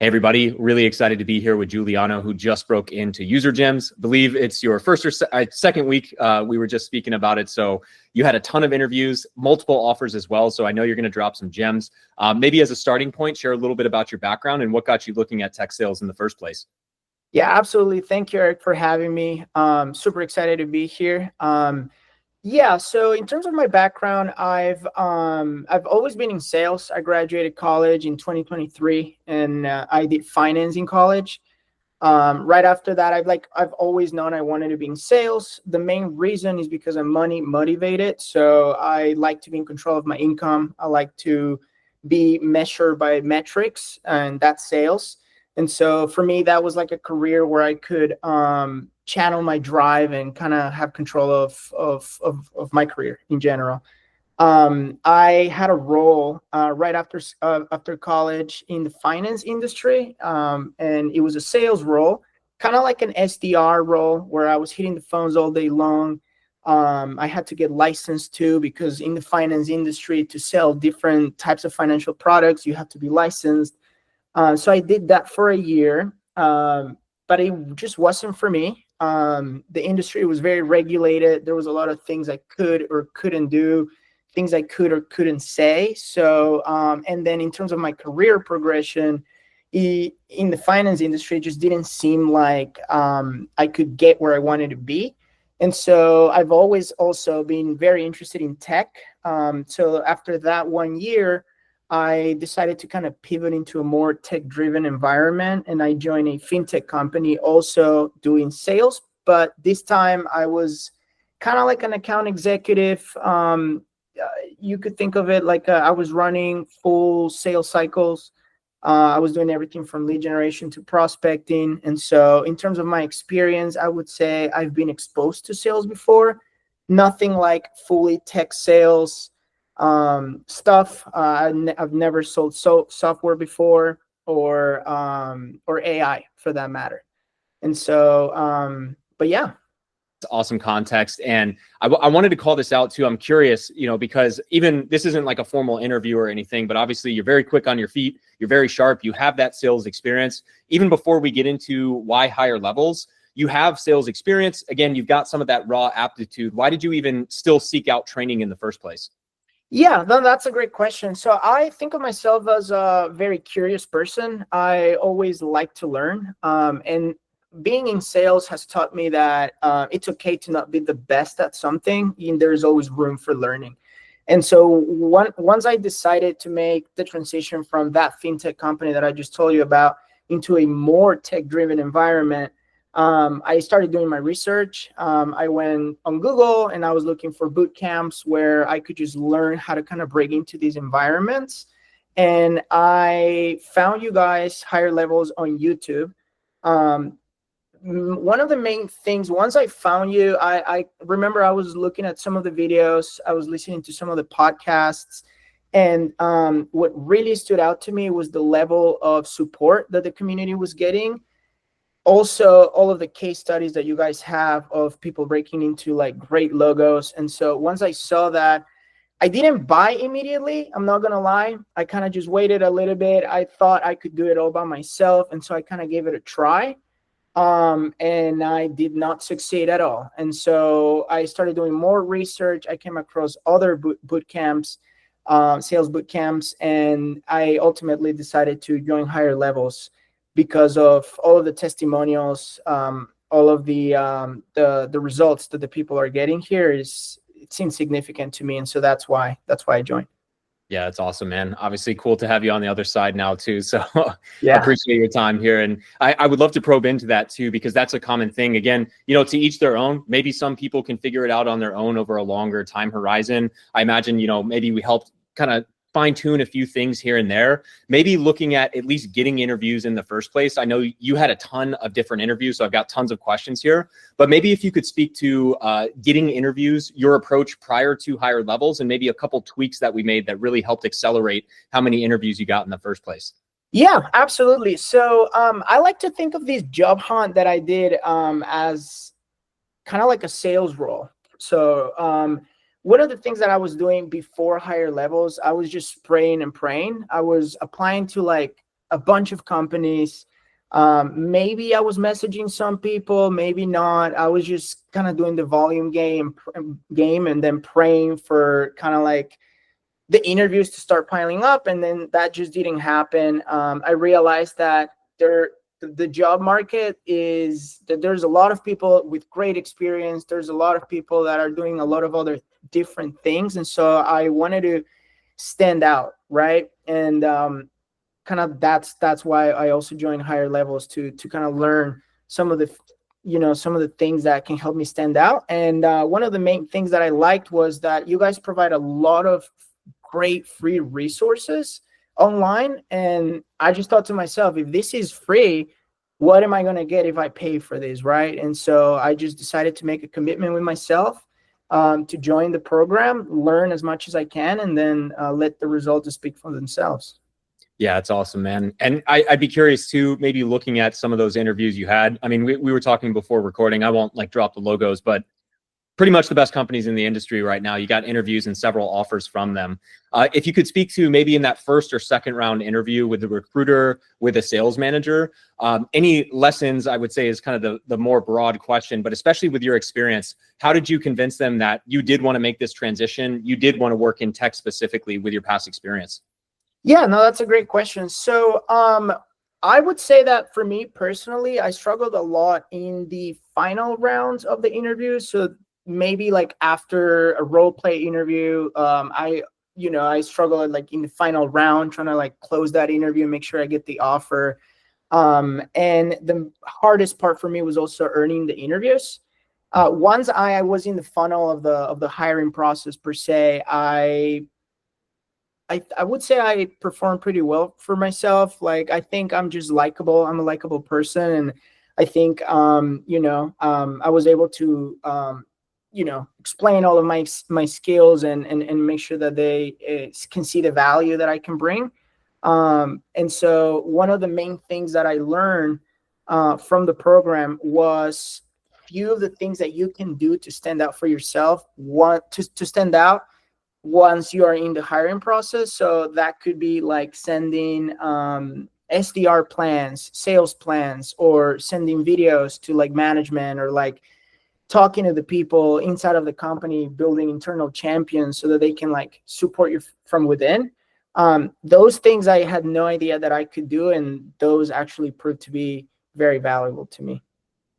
Hey, everybody. Really excited to be here with Giuliano, who just broke into User Gems. Believe it's your first or second week. We were just speaking about it. So you had a ton of interviews, multiple offers as well. So I know you're going to drop some gems. Maybe as a starting point, share a little bit about your background and what got you looking at tech sales in the first place. Yeah, absolutely. Thank you, Eric, for having me. Super excited to be here. Yeah, so in terms of my background, I've always been in sales. I graduated college in 2023, and I did finance in college. Right after that, I've always known I wanted to be in sales. The main reason is because I'm money motivated. So I like to be in control of my income. I like to be measured by metrics, and that's sales. And so for me, that was like a career where I could channel my drive and kind of have control of my career in general. I had a role right after college in the finance industry, and it was a sales role, kind of like an SDR role where I was hitting the phones all day long. I had to get licensed too because in the finance industry, to sell different types of financial products, you have to be licensed. So I did that for a year, but it just wasn't for me. The industry was very regulated. There was a lot of things I could or couldn't do, things I could or couldn't say. So, and then in terms of my career progression, in the finance industry, it just didn't seem like I could get where I wanted to be. And so I've always also been very interested in tech. So after that 1 year, I decided to kind of pivot into a more tech-driven environment, and I joined a fintech company also doing sales. But this time I was kind of like an account executive. You could think of it like I was running full sales cycles. I was doing everything from lead generation to prospecting. And so in terms of my experience, I would say I've been exposed to sales before, nothing like fully tech sales stuff. I've never sold software before or AI for that matter. And so, but yeah. Awesome context. And I wanted to call this out too. I'm curious, because even this isn't like a formal interview or anything, but obviously you're very quick on your feet. You're very sharp. You have that sales experience. Even before we get into why higher levels, you have sales experience. Again, you've got some of that raw aptitude. Why did you even still seek out training in the first place? Yeah, that's a great question. So I think of myself as a very curious person. I always like to learn. And being in sales has taught me that it's okay to not be the best at something, and there's always room for learning. And so once I decided to make the transition from that fintech company that I just told you about into a more tech-driven environment, I started doing my research. I went on Google and I was looking for boot camps where I could just learn how to kind of break into these environments. And I found you guys, Higher Levels, on YouTube. One of the main things, once I found you, I remember I was looking at some of the videos, I was listening to some of the podcasts, and what really stood out to me was the level of support that the community was getting. Also, all of the case studies that you guys have of people breaking into like great logos. And so once I saw that, I didn't buy immediately. I'm not going to lie. I kind of just waited a little bit. I thought I could do it all by myself. And so I kind of gave it a try. And I did not succeed at all. And so I started doing more research. I came across other boot camps, sales boot camps, and I ultimately decided to join Higher Levels because of all of the testimonials, all of the results that the people are getting here. It seems significant to me, and so that's why I joined. Yeah, it's awesome, man. Obviously cool to have you on the other side now too. So yeah, appreciate your time here. And I would love to probe into that too, because that's a common thing. Again, to each their own. Maybe some people can figure it out on their own over a longer time horizon. I imagine, maybe we helped kind of fine tune a few things here and there, maybe looking at least getting interviews in the first place. I know you had a ton of different interviews, so I've got tons of questions here, but maybe if you could speak to getting interviews, your approach prior to Higher Levels, and maybe a couple tweaks that we made that really helped accelerate how many interviews you got in the first place. Yeah, absolutely. So I like to think of this job hunt that I did as kind of like a sales role. So one of the things that I was doing before Higher Levels, I was just spraying and praying. I was applying to like a bunch of companies. Maybe I was messaging some people, maybe not. I was just kind of doing the volume game and then praying for kind of like the interviews to start piling up, and then that just didn't happen. I realized that the job market is that there's a lot of people with great experience. There's a lot of people that are doing a lot of other different things, and so I wanted to stand out, right? And kind of that's why I also joined higher levels to kind of learn some of the some of the things that can help me stand out. And one of the main things that I liked was that you guys provide a lot of great free resources online, and I just thought to myself, if this is free, what am I going to get if I pay for this, right? And so I just decided to make a commitment with myself, to join the program, learn as much as I can, and then let the results speak for themselves. Yeah, it's awesome, man. And I'd be curious too, maybe looking at some of those interviews you had. I mean, we were talking before recording. I won't like drop the logos, but pretty much the best companies in the industry right now. You got interviews and several offers from them. If you could speak to maybe in that first or second round interview with the recruiter, with a sales manager, any lessons, I would say, is kind of the more broad question, but especially with your experience, how did you convince them that you did want to make this transition? You did want to work in tech specifically with your past experience? Yeah, no, that's a great question. So I would say that for me personally, I struggled a lot in the final rounds of the interview. So maybe like after a role play interview, I struggled like in the final round trying to like close that interview and make sure I get the offer. And the hardest part for me was also earning the interviews. Once I was in the funnel of the hiring process per se, I would say I perform pretty well for myself. Like, I think I'm just likable. I'm a likable person. And I think, I was able to, explain all of my skills and make sure that they can see the value that I can bring. And so one of the main things that I learned from the program was few of the things that you can do to stand out for yourself, to stand out once you are in the hiring process. So that could be like sending SDR plans, sales plans, or sending videos to like management, or like talking to the people inside of the company, building internal champions so that they can like support you from within. Those things I had no idea that I could do, and those actually proved to be very valuable to me.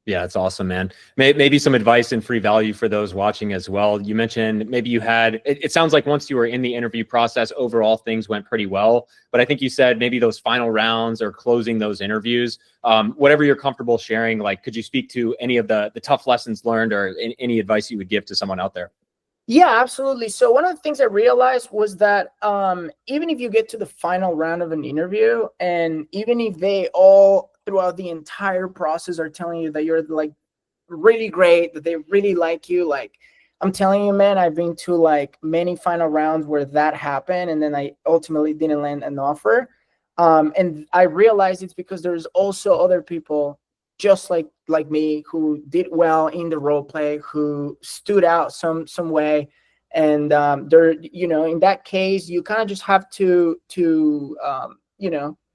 Yeah, it's awesome, man. Maybe some advice and free value for those watching as well. You mentioned maybe you had, it sounds like once you were in the interview process, overall things went pretty well. But I think you said maybe those final rounds or closing those interviews, whatever you're comfortable sharing, like, could you speak to any of the tough lessons learned or any advice you would give to someone out there? Yeah, absolutely. So one of the things I realized was that even if you get to the final round of an interview, and even if they all throughout the entire process are telling you that you're like really great, that they really like you, like, I'm telling you, man, I've been to like many final rounds where that happened, and then I ultimately didn't land an offer. And I realized it's because there's also other people just like me who did well in the role play, who stood out some way. And there, in that case, you kind of just have to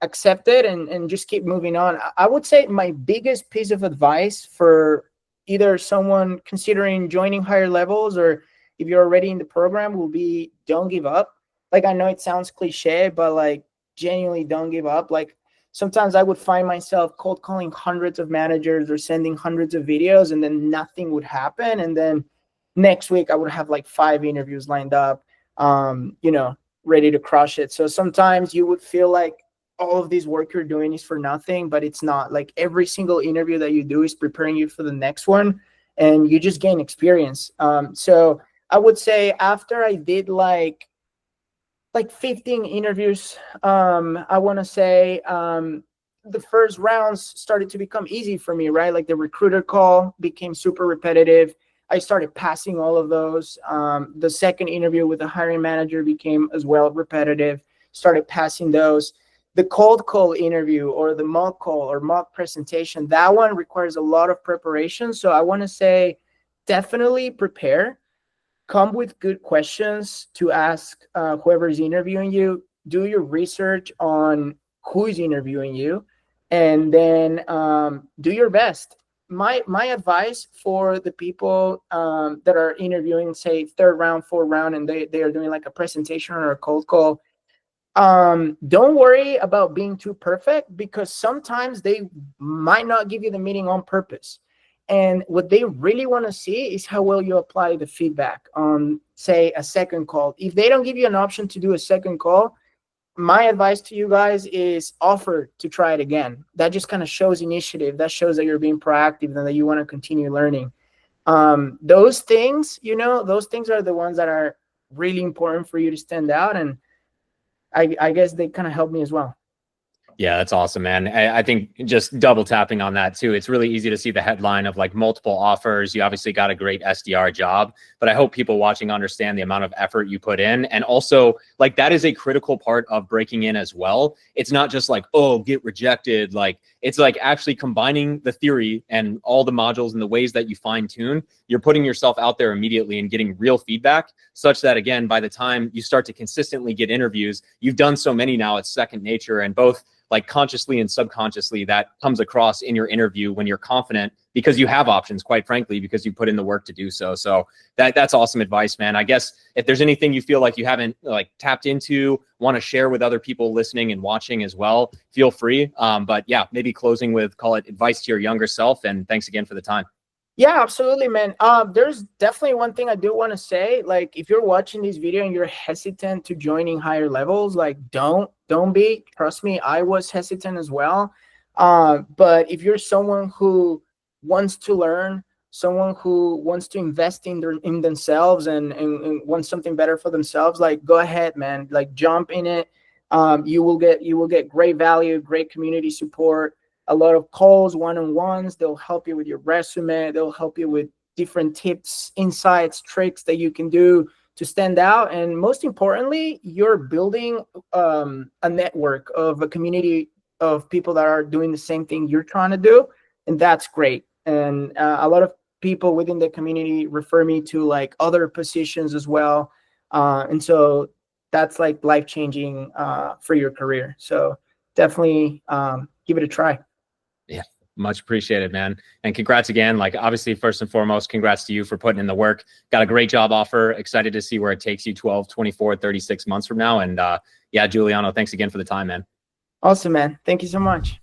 accept it and just keep moving on. I would say my biggest piece of advice for either someone considering joining higher levels, or if you're already in the program, will be don't give up. Like, I know it sounds cliche, but like, genuinely don't give up. Like, sometimes I would find myself cold calling hundreds of managers or sending hundreds of videos, and then nothing would happen. And then next week I would have like 5 interviews lined up, ready to crush it. So sometimes you would feel like all of this work you're doing is for nothing, but it's not. Like, every single interview that you do is preparing you for the next one, and you just gain experience. So I would say after I did like 15 interviews, I want to say the first rounds started to become easy for me, right? Like, the recruiter call became super repetitive. I started passing all of those. The second interview with the hiring manager became as well repetitive, started passing those. The cold call interview, or the mock call or mock presentation, that one requires a lot of preparation. So I want to say definitely prepare. Come with good questions to ask whoever's interviewing you. Do your research on who is interviewing you, and then do your best. My advice for the people that are interviewing, say third round, fourth round, and they are doing like a presentation or a cold call, don't worry about being too perfect, because sometimes they might not give you the meeting on purpose. And what they really want to see is how well you apply the feedback on, say, a second call. If they don't give you an option to do a second call, my advice to you guys is offer to try it again. That just kind of shows initiative. That shows that you're being proactive and that you want to continue learning. Those things, those things are the ones that are really important for you to stand out. And I guess they kind of helped me as well. Yeah, that's awesome, man. I think just double tapping on that too, it's really easy to see the headline of like multiple offers. You obviously got a great SDR job, but I hope people watching understand the amount of effort you put in. And also, like, that is a critical part of breaking in as well. It's not just like, oh, get rejected. Like, it's like actually combining the theory and all the modules and the ways that you fine tune. You're putting yourself out there immediately and getting real feedback, such that, again, by the time you start to consistently get interviews, you've done so many now, it's second nature. And both like consciously and subconsciously, that comes across in your interview when you're confident, because you have options, quite frankly, because you put in the work to do so. So that's awesome advice, man. I guess if there's anything you feel like you haven't like tapped into, want to share with other people listening and watching as well, feel free. But yeah, maybe closing with, call it advice to your younger self. And thanks again for the time. Yeah, absolutely, man. There's definitely one thing I do want to say. Like, if you're watching this video and you're hesitant to joining higher levels, like, don't be. Trust me, I was hesitant as well. But if you're someone who wants to learn, someone who wants to invest in themselves and wants something better for themselves, like, go ahead, man. Like, jump in it. You will get great value, great community support, a lot of calls, one-on-ones. They'll help you with your resume. They'll help you with different tips, insights, tricks that you can do to stand out. And most importantly, you're building a network of a community of people that are doing the same thing you're trying to do. And that's great. And a lot of people within the community refer me to like other positions as well. And so that's like life-changing for your career. So definitely give it a try. Yeah, much appreciated, man. And congrats again. Like, obviously, first and foremost, congrats to you for putting in the work. Got a great job offer. Excited to see where it takes you 12, 24, 36 months from now. And yeah, Giuliano, thanks again for the time, man. Awesome, man. Thank you so much.